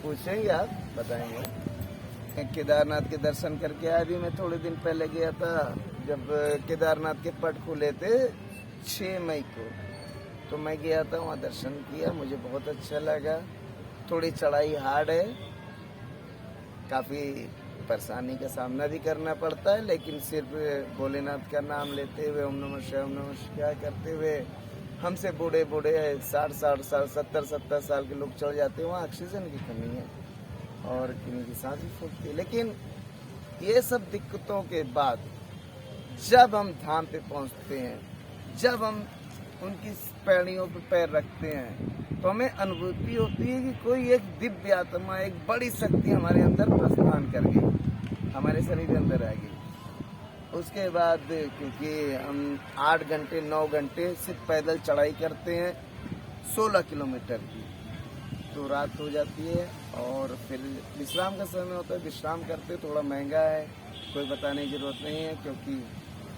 पूछेंगे आप बताएंगे। केदारनाथ के दर्शन करके आया। अभी मैं थोड़े दिन पहले गया था जब केदारनाथ के पट खुले थे 6 मई को, तो मैं गया था वहाँ दर्शन किया, मुझे बहुत अच्छा लगा। थोड़ी चढ़ाई हार्ड है, काफ़ी परेशानी का सामना भी करना पड़ता है, लेकिन सिर्फ भोलेनाथ का नाम लेते हुए ओम नमः शिवाय ओम नमः शिवाय करते हुए हमसे बूढ़े 60 साल 70 साल के लोग चढ़ जाते हैं। वहाँ ऑक्सीजन की कमी है और किन्हीं की सांस भी फूलती है। लेकिन ये सब दिक्कतों के बाद जब हम धाम पे पहुँचते हैं, जब हम उनकी पैड़ियों पे पैर रखते हैं, तो हमें अनुभूति होती है कि कोई एक दिव्य आत्मा, एक बड़ी शक्ति हमारे अंदर प्रस्थान कर गई, हमारे शरीर के अंदर आ गई। उसके बाद क्योंकि हम 8 घंटे 9 घंटे सिर्फ पैदल चढ़ाई करते हैं 16 किलोमीटर की, तो रात हो जाती है और फिर विश्राम का समय होता है। विश्राम करते थोड़ा महंगा है, कोई बताने की जरूरत नहीं है, क्योंकि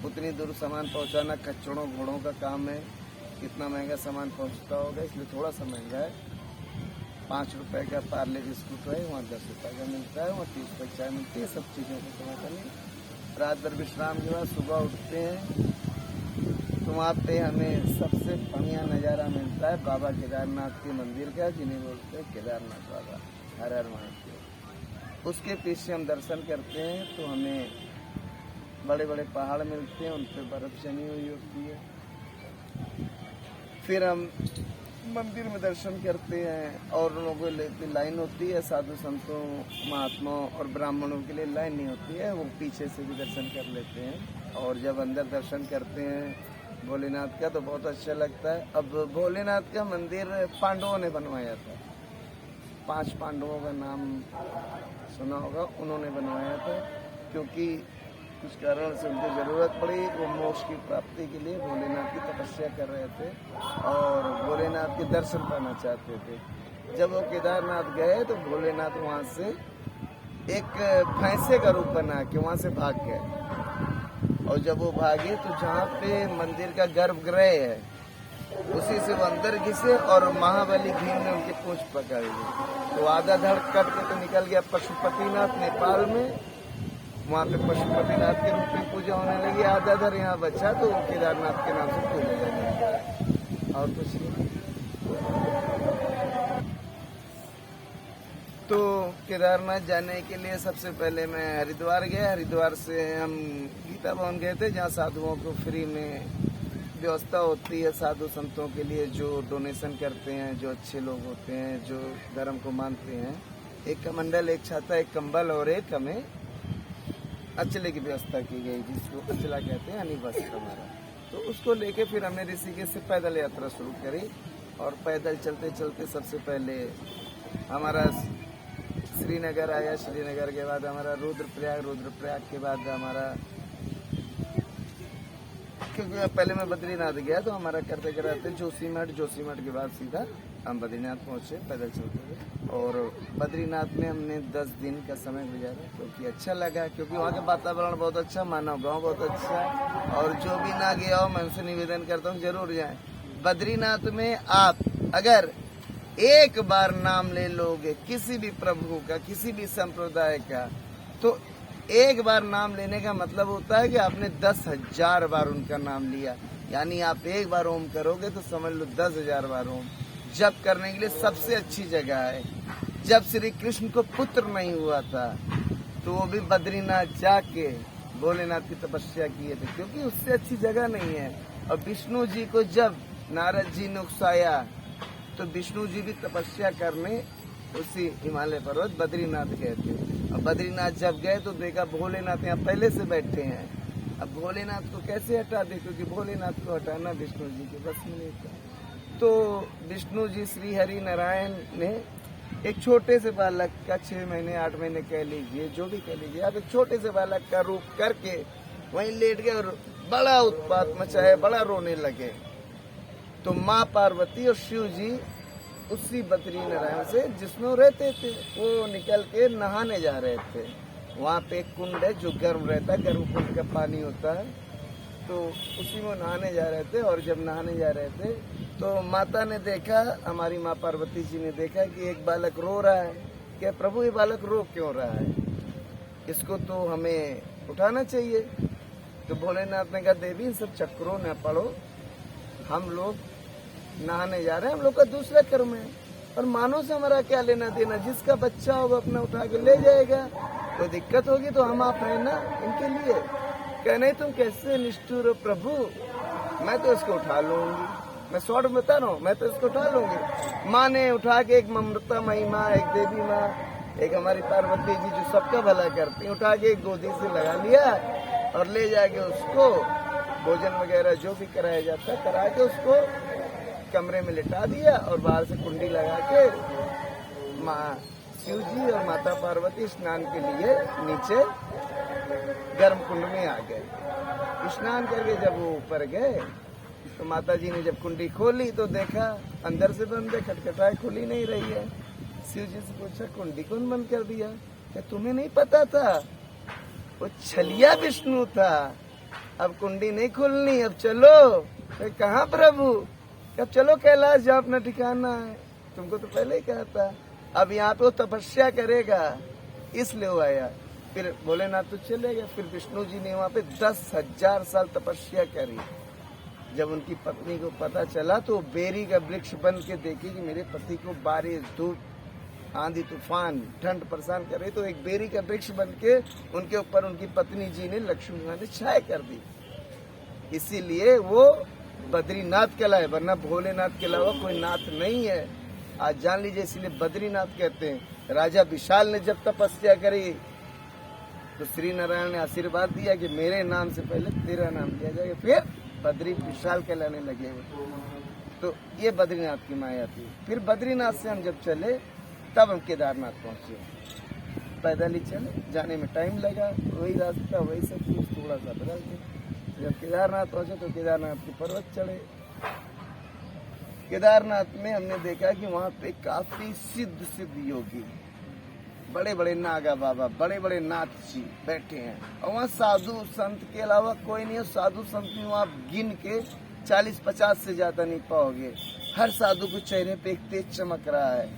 उतनी दूर सामान पहुंचाना खच्चरों घोड़ों का काम है। कितना महंगा सामान पहुंचता होगा, इसलिए थोड़ा सा महंगा है। 5 रुपए का पार्ले बिस्कुट है, वहाँ 10 रुपए का मिलता है, वहाँ 30 रुपए चाय मिलती है। सब चीज़ों को समय करनी। रात भर विश्राम के बाद सुबह उठते हैं तो वहाँ पे हमें सबसे बढ़िया नज़ारा मिलता है बाबा केदारनाथ के मंदिर का, जिन्हें बोलते हैं केदारनाथ बाबा, हर हर महादेव। उसके पीछे हम दर्शन करते हैं तो हमें बड़े बड़े पहाड़ मिलते हैं, उन पर बर्फ जमी हुई होती है। फिर हम मंदिर में दर्शन करते हैं और लोगों को लेकर लाइन होती है। साधु संतों, महात्माओं और ब्राह्मणों के लिए लाइन नहीं होती है, वो पीछे से भी दर्शन कर लेते हैं। और जब अंदर दर्शन करते हैं भोलेनाथ का तो बहुत अच्छा लगता है। अब भोलेनाथ का मंदिर पांडवों ने बनवाया था, 5 पांडवों का नाम सुना होगा, उन्होंने बनवाया था। क्योंकि कुछ कारण से उनको ज़रूरत पड़ी, वो मोक्ष की प्राप्ति के लिए भोलेनाथ की तपस्या कर रहे थे और भोलेनाथ के दर्शन पाना चाहते थे। जब वो केदारनाथ गए तो भोलेनाथ वहाँ से एक भैंसे का रूप बना के वहाँ से भाग गए। और जब वो भागे तो जहाँ पे मंदिर का गर्भगृह है उसी से वो अंदर घिसे और महाबली भीम ने उनकी पूंछ पकड़ ली। तो आधा धड़ कट के तो निकल गया पशुपतिनाथ नेपाल में, वहाँ पे पशुपतिनाथ के रूप में पूजा होने लगी। आधा धर यहाँ बचा तो केदारनाथ के नाम से पूजा जाने लगा और कुछ नहीं। तो केदारनाथ जाने के लिए सबसे पहले मैं हरिद्वार गया। हरिद्वार से हम गीता भवन गए थे, जहाँ साधुओं को फ्री में व्यवस्था होती है, साधु संतों के लिए जो डोनेशन करते हैं, जो अच्छे लोग होते हैं, जो धर्म को मानते हैं। एक कमंडल, एक छाता, एक कंबल और एक हमें अचले की व्यवस्था की गई, जिसको अचला कहते हैं, यानी वस्त्र हमारा। तो उसको लेके फिर हमने ऋषिकेश से पैदल यात्रा शुरू करी और पैदल चलते चलते सबसे पहले हमारा श्रीनगर आया। श्रीनगर के बाद हमारा रुद्रप्रयाग के बाद हमारा, क्योंकि पहले मैं बद्रीनाथ गया तो हमारा करते कराते जोशीमठ के बाद सीधा हम बद्रीनाथ पहुंचे पैदल चलते हुए। और बद्रीनाथ में हमने 10 दिन का समय गुजारा, क्योंकि अच्छा लगा, क्योंकि वहाँ का वातावरण बहुत अच्छा, मानव गांव बहुत अच्छा है। और जो भी ना गया हो मैं उनसे निवेदन करता हूँ जरूर जाएं। बद्रीनाथ में आप अगर एक बार नाम ले लोगे किसी भी प्रभु का, किसी भी संप्रदाय का, तो एक बार नाम लेने का मतलब होता है कि आपने 10,000 बार उनका नाम लिया। यानी आप एक बार ओम करोगे तो समझ लो 10,000 बार ओम। जप करने के लिए सबसे अच्छी जगह है। जब श्री कृष्ण को पुत्र नहीं हुआ था तो वो भी बद्रीनाथ जाके भोलेनाथ की तपस्या किए थे, क्योंकि उससे अच्छी जगह नहीं है। और विष्णु जी को जब नारद जी ने उकसाया तो विष्णु जी भी तपस्या करने उसी हिमालय पर्वत बद्रीनाथ गए थे। और बद्रीनाथ जब गए तो देखा भोलेनाथ यहाँ पहले से बैठे हैं। अब भोलेनाथ को कैसे हटा दे, क्योंकि भोलेनाथ को हटाना विष्णु जी के बस में नहीं था। तो विष्णु जी श्री हरि नारायण ने एक छोटे से बालक का 6 महीने 8 महीने कह लीजिए, जो भी कह लीजिए, आप एक छोटे से बालक का रूप करके वहीं लेट गए और बड़ा उत्पात मचाया, बड़ा रोने लगे। तो माँ पार्वती और शिव जी उसी बद्री नारायण से जिसमें रहते थे वो निकल के नहाने जा रहे थे। वहाँ पे एक कुंड है जो गर्म रहता है, गर्म कुंड का पानी होता है, तो उसी में नहाने जा रहे थे। और जब नहाने जा रहे थे तो माता ने देखा, हमारी माँ पार्वती जी ने देखा कि एक बालक रो रहा है। क्या प्रभु ये बालक रो क्यों रहा है, इसको तो हमें उठाना चाहिए। तो भोलेनाथ ने कहा देवी इन सब चक्रों न पड़ो, हम लोग नहाने जा रहे हैं, हम लोग का दूसरा कर्म है, और मानो से हमारा क्या लेना देना, जिसका बच्चा होगा अपना उठा के ले जाएगा, तो दिक्कत होगी तो हम आप है ना इनके लिए। कह नहीं तुम कैसे निष्ठुर हो प्रभु, मैं तो इसको उठा लूंगी, मैं शॉर्ट में बता रहा हूँ, मैं तो इसको उठा लूंगी। माँ ने उठा के, एक ममता मई माँ, एक देवी माँ, एक हमारी पार्वती जी जो सबका भला करती है, उठा के गोदी से लगा लिया और ले जाके उसको भोजन वगैरह जो भी कराया जाता है करा के उसको कमरे में लिटा दिया, और बाहर से कुंडी लगा के माँ शिव जी और माता पार्वती स्नान के लिए नीचे गर्म कुंड में आ गए। स्नान करके जब वो ऊपर गए तो माता जी ने जब कुंडी खोली तो देखा अंदर से बंद है, खटखटाए, खुली नहीं रही है। शिव जी से पूछा कुंडी कौन बंद कर दिया? क्या तुम्हें नहीं पता था? वो छलिया विष्णु था, अब कुंडी नहीं खुलनी, अब चलो। कहाँ प्रभु? अब चलो कैलाश जाओ, अपना ठिकाना है, तुमको तो पहले ही कहा था। अब यहाँ पे वो तपस्या करेगा इसलिए वो आया। फिर भोलेनाथ तो चले गए, फिर विष्णु जी ने वहाँ पे 10,000 साल तपस्या करी। जब उनकी पत्नी को पता चला तो बेरी का वृक्ष बन के देखी कि मेरे पति को बारिश, धूप, आंधी, तूफान, ठंड परेशान कर रही, तो एक बेरी का वृक्ष बन के उनके ऊपर उनकी पत्नी जी ने, लक्ष्मी माँ ने छाया कर दी। इसीलिए वो बद्रीनाथ कहलाए, वरना भोलेनाथ के अलावा कोई नाथ नहीं है। आज जान लीजिए, इसीलिए बद्रीनाथ कहते हैं। राजा विशाल ने जब तपस्या करी तो श्री नारायण ने आशीर्वाद दिया कि मेरे नाम से पहले तेरा नाम लिया जाएगा, फिर बद्री विशाल कहलाने लगे। तो ये बद्रीनाथ की माया थी। फिर बद्रीनाथ से हम जब चले तब हम केदारनाथ पहुंचे। पैदल ही चले, जाने में टाइम लगा, वही रास्ता वही सब चीज थोड़ा सा बदल गया। जब केदारनाथ पहुंचे तो केदारनाथ के पर्वत चढ़े। केदारनाथ में हमने देखा कि वहाँ पे काफी सिद्ध योगी, बड़े बड़े नागा बाबा, बड़े बड़े नाथ जी बैठे हैं, और वहाँ साधु संत के अलावा कोई नहीं है। साधु संत में आप गिन के 40-50 से ज्यादा नहीं पाओगे। हर साधु के चेहरे पे एक तेज चमक रहा है,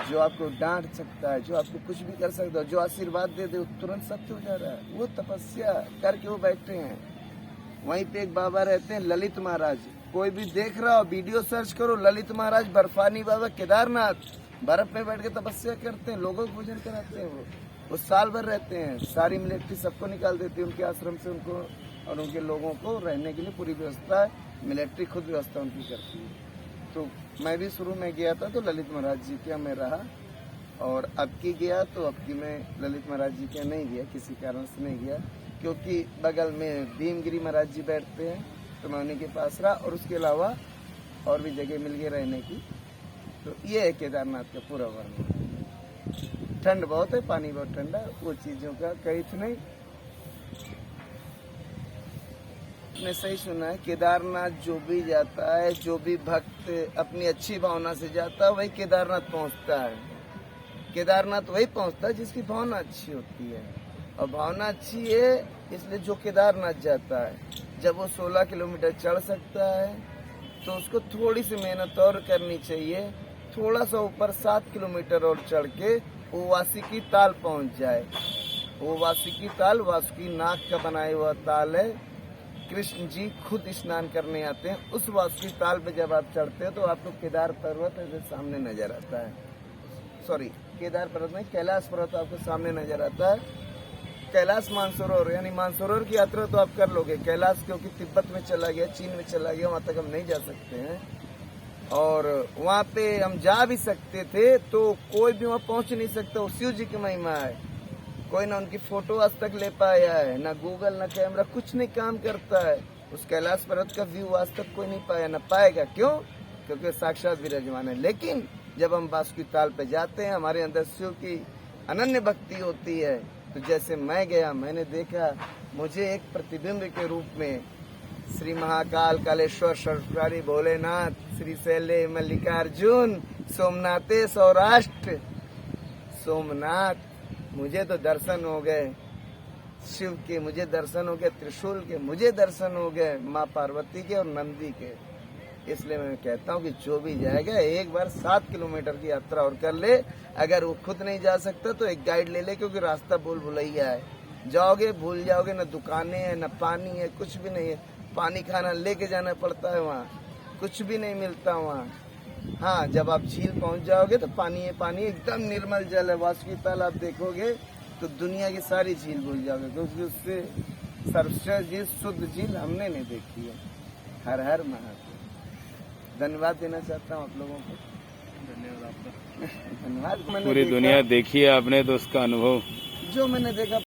जो आपको डांट सकता है, जो आपको कुछ भी कर सकता है, जो आशीर्वाद दे दे तुरंत सत्य हो जा रहा है। वो तपस्या करके वो बैठे हैं। वहीं पे एक बाबा रहते हैं ललित महाराज, कोई भी देख रहा हो वीडियो सर्च करो, ललित महाराज बर्फानी बाबा केदारनाथ, बर्फ में बैठ के तपस्या करते हैं, लोगों को भोजन कराते हैं। वो साल भर रहते हैं, सारी मिलिट्री सबको निकाल देती है उनके आश्रम से, उनको और उनके लोगों को रहने के लिए पूरी व्यवस्था है, मिलिट्री खुद व्यवस्था उनकी करती है। तो मैं भी शुरू में गया था तो ललित महाराज जी के मैं रहा, और अब की गया तो अब की मैं ललित महाराज जी के नहीं गया, किसी कारण से नहीं गया, क्योंकि बगल में भीमगिरी महाराज जी बैठते हैं तो मैं उन्हीं के पास रहा, और उसके अलावा और भी जगह मिल गई रहने की। तो ये है केदारनाथ का पूरा वर्णन। ठंड बहुत है, पानी बहुत ठंडा, वो चीजों का कहीं नहीं। ने सही सुना है, केदारनाथ जो भी जाता है, जो भी भक्त अपनी अच्छी भावना से जाता है, वही केदारनाथ पहुंचता है। केदारनाथ वही पहुंचता है जिसकी भावना अच्छी होती है, और भावना अच्छी है इसलिए जो केदारनाथ जाता है, जब वो 16 किलोमीटर चढ़ सकता है तो उसको थोड़ी सी मेहनत और करनी चाहिए, थोड़ा सा ऊपर 7 किलोमीटर और चढ़ के वो वासुकी ताल पहुंच जाए। वो वासुकी ताल वासुकी नाग का बनाया हुआ ताल है, कृष्ण जी खुद स्नान करने आते हैं। उस वासुकी ताल पे जब आप चढ़ते हो तो आपको केदार पर्वत ऐसे सामने नजर आता है, सॉरी केदार पर्वत में कैलाश पर्वत आपको सामने नजर आता है। कैलाश मानसरोवर यानी मानसरोवर की यात्रा तो आप कर लोगे, कैलाश क्योंकि तिब्बत में चला गया, चीन में चला गया, वहां तक हम नहीं जा सकते हैं, और वहां पे हम जा भी सकते थे तो कोई भी वहां पहुंच नहीं सकता। शिव जी की महिमा है, कोई ना उनकी फोटो आज तक ले पाया है, ना गूगल ना कैमरा, कुछ नहीं काम करता है। उस कैलाश पर्वत का व्यू आज तक कोई नहीं पाया, ना पाएगा। क्यों? क्योंकि साक्षात विराजमान है। लेकिन जब हम बासुकी ताल पे जाते हैं, हमारे अंदर शिव की अनन्य भक्ति होती है। तो जैसे मैं गया, मैंने देखा मुझे एक प्रतिबिंब के रूप में श्री महाकाल, कालेश्वर, सरस्वती, भोलेनाथ, श्री शैले, मल्लिकार्जुन, सोमनाथे, सौराष्ट्र, सोमनाथ, मुझे तो दर्शन हो गए शिव के, मुझे दर्शन हो गए त्रिशूल के, मुझे दर्शन हो गए माँ पार्वती के और नंदी के। इसलिए मैं कहता हूँ कि जो भी जाएगा एक बार 7 किलोमीटर की यात्रा और कर ले। अगर वो खुद नहीं जा सकता तो एक गाइड ले ले, क्योंकि रास्ता भूल भुलैया है, जाओगे भूल जाओगे, न दुकानें हैं न पानी है, कुछ भी नहीं है। पानी खाना लेके जाना पड़ता है, वहाँ कुछ भी नहीं मिलता वहाँ। हाँ, जब आप झील पहुँच जाओगे तो पानी है, पानी एकदम निर्मल जल है। वासुकी तालाब देखोगे तो दुनिया की सारी झील भूल जाओगे, क्योंकि उससे सर्वश्रेष्ठ झील, शुद्ध झील हमने नहीं देखी है। हर हर महादेव। धन्यवाद देना चाहता हूँ आप लोगों को। धन्यवाद आपका। धन्यवाद। मैंने पूरी देखा, दुनिया देखी है आपने तो उसका अनुभव जो मैंने देखा